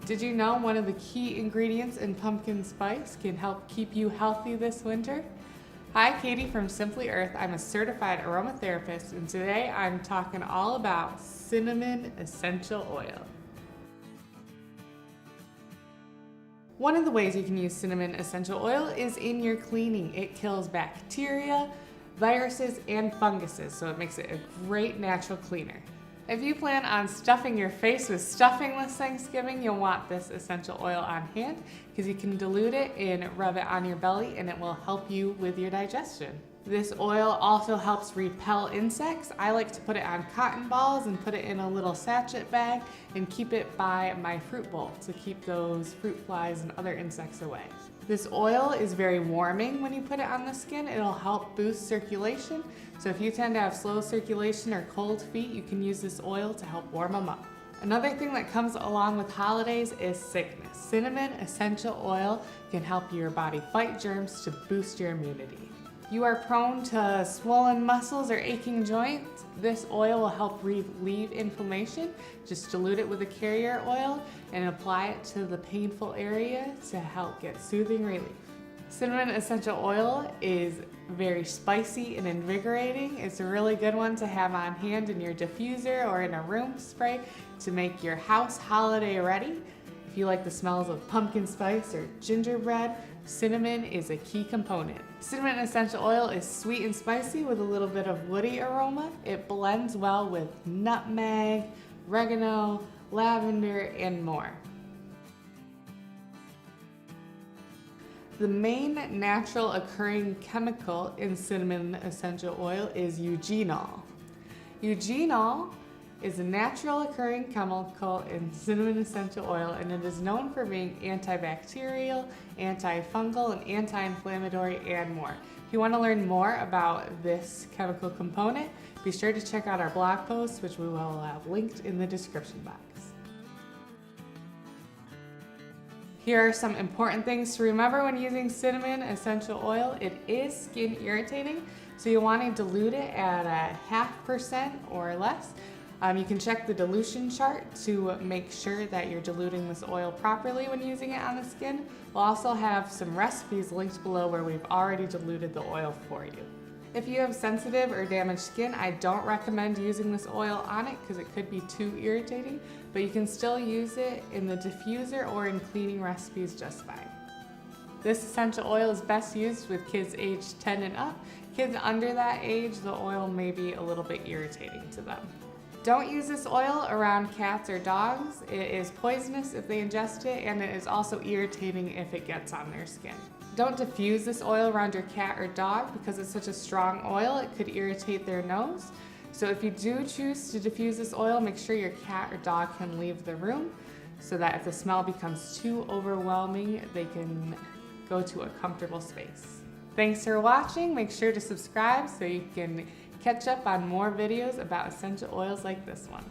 Did you know one of the key ingredients in pumpkin spice can help keep you healthy this winter? Hi, Katie from Simply Earth. I'm a certified aromatherapist, and today I'm talking all about cinnamon essential oil. One of the ways you can use cinnamon essential oil is in your cleaning. It kills bacteria, viruses, and funguses, so it makes it a great natural cleaner. If you plan on stuffing your face with stuffing this Thanksgiving, you'll want this essential oil on hand because you can dilute it and rub it on your belly and it will help you with your digestion. This oil also helps repel insects. I like to put it on cotton balls and put it in a little sachet bag and keep it by my fruit bowl to keep those fruit flies and other insects away. This oil is very warming when you put it on the skin. It'll help boost circulation. So if you tend to have slow circulation or cold feet, you can use this oil to help warm them up. Another thing that comes along with holidays is sickness. Cinnamon essential oil can help your body fight germs to boost your immunity. You are prone to swollen muscles or aching joints, this oil will help relieve inflammation. Just dilute it with a carrier oil and apply it to the painful area to help get soothing relief. Cinnamon essential oil is very spicy and invigorating. It's a really good one to have on hand in your diffuser or in a room spray to make your house holiday ready. If you like the smells of pumpkin spice or gingerbread, cinnamon is a key component. Cinnamon essential oil is sweet and spicy with a little bit of woody aroma. It blends well with nutmeg, oregano, lavender, and more. The main natural occurring chemical in cinnamon essential oil is eugenol. Eugenol is a natural occurring chemical in cinnamon essential oil, and it is known for being antibacterial, antifungal, and anti-inflammatory, and more. If you want to learn more about this chemical component, be sure to check out our blog post, which we will have linked in the description box. Here are some important things to remember when using cinnamon essential oil. It is skin irritating, so you want to dilute it at a 0.5% or less. You can check the dilution chart to make sure that you're diluting this oil properly when using it on the skin. We'll also have some recipes linked below where we've already diluted the oil for you. If you have sensitive or damaged skin, I don't recommend using this oil on it because it could be too irritating, but you can still use it in the diffuser or in cleaning recipes just fine. This essential oil is best used with kids aged 10 and up. Kids under that age, the oil may be a little bit irritating to them. Don't use this oil around cats or dogs. It is poisonous if they ingest it, and it is also irritating if it gets on their skin. Don't diffuse this oil around your cat or dog because it's such a strong oil, it could irritate their nose. So if you do choose to diffuse this oil, make sure your cat or dog can leave the room so that if the smell becomes too overwhelming, they can go to a comfortable space. Thanks for watching. Make sure to subscribe so you can catch up on more videos about essential oils like this one.